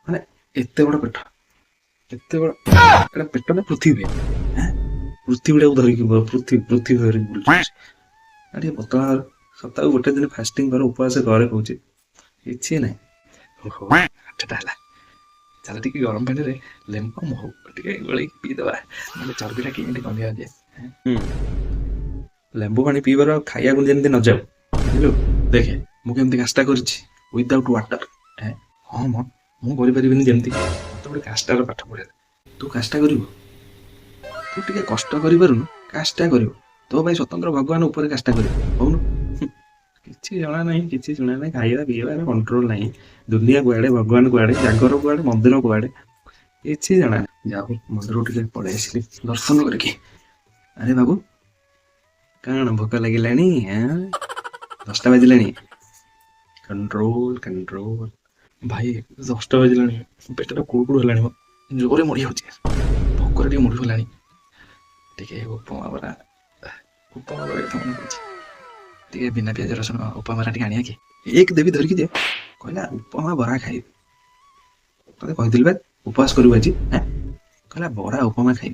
ମାନେ ଏତେ ବଡ଼ ପେଟ, ଏତେ ବଡ଼ ଏଟା ପେଟ ନା ପୃଥିବୀ? ହେଁ ପୃଥିବୀଟାକୁ ଧରିକି ପୃଥିବୀ ଧରିକି ବୁଲୁଛି। ଟିକେ ପତଳା କର, ସପ୍ତାହକୁ ଗୋଟେ ଦିନ ଫାଷ୍ଟିଂ କର, ଉପବାସ ଘରେ କହୁଛି, କିଛି ନାହିଁ। ଓହୋ ଆଠଟା ହେଲା, ଚାଲ ଟିକେ ଗରମ ପାଣିରେ ଲେମ୍ବୁ ମହୁ ଟିକେ ଗୋଳେଇକି ପିଇଦବା, ନହେଲେ ଚର୍ବିଟା କେମିତି କମିବ ଯେ। ଲେମ୍ବୁ ପାଣି ପିଇବାର ଆଉ ଖାଇବାକୁ ଯେମିତି ନ ଯାଉ, ବୁଝିଲୁ? ଦେଖେ ମୁଁ କେମିତି କାଷ୍ଟା କରିଛି ୱିଦାଉଟ୍ ୱାଟର। ହଁ ମ ମୁଁ କରିପାରିବିନି ଯେମିତି, ମତେ ଗୋଟେ କାଷ୍ଟାର ପାଠ ପଢ଼େଇଲା। ତୁ କାଷ୍ଟା କରିବୁ, ତୁ ଟିକେ କଷ୍ଟ କରିପାରୁନୁ, କାଷ୍ଟା କରିବୁ। ତୋ ପାଇଁ ସ୍ୱତନ୍ତ୍ର ଭଗବାନ ଉପରେ କାଷ୍ଟା କରିବୁ, କହୁନୁ? କିଛି ଜଣା ନାହିଁ, କିଛି ଶୁଣା ନାହିଁ, ଖାଇବା ପିଇବା କଣ୍ଟ୍ରୋଲ ନାହିଁ। ଦୁନିଆ କୁଆଡ଼େ, ଭଗବାନ କୁଆଡ଼େ, ଜାଗର କୁଆଡ଼େ, ମନ୍ଦିର କୁଆଡ଼େ, କିଛି ଜଣା ନାହିଁ। ଯାଉ ମନ୍ଦିରକୁ ଟିକେ ପଳେଇ ଆସିଲି ଦର୍ଶନ କରିକି। ଆରେ ବାବୁ କଣ ଭୋକ ଲାଗିଲାଣି? 10ଟା ବାଜିଲାଣି। କଣ୍ଟ୍ରୋଲ କଣ୍ଟ୍ରୋଲ ଭାଇ, 10ଟା ବାଜିଲାଣି, ପେଟଟା କୁଡ଼ୁକୁଡ଼ୁ ହେଲାଣି, ଜୋରେ ମରି ଯାଉଛି, ଭୋକରେ ଟିକେ ମରି ଗଲାଣି। ଟିକେ ଉପମା ବରା କଥା ମନେ ପଡୁଛି, ଟିକେ ବିନା ପିଆଜ ରସୁଣ ଉପମା ବରା ଟିକେ ଆଣିବା କି? ଏକ ଦେବି ଧରିକି ଯେ କହିଲା ଉପମା ବରା ଖାଇବି। ତତେ କହିଥିଲି ବା ଉପବାସ କରିବୁ ଆଜି, କହିଲା ବରା ଉପମା ଖାଇବି।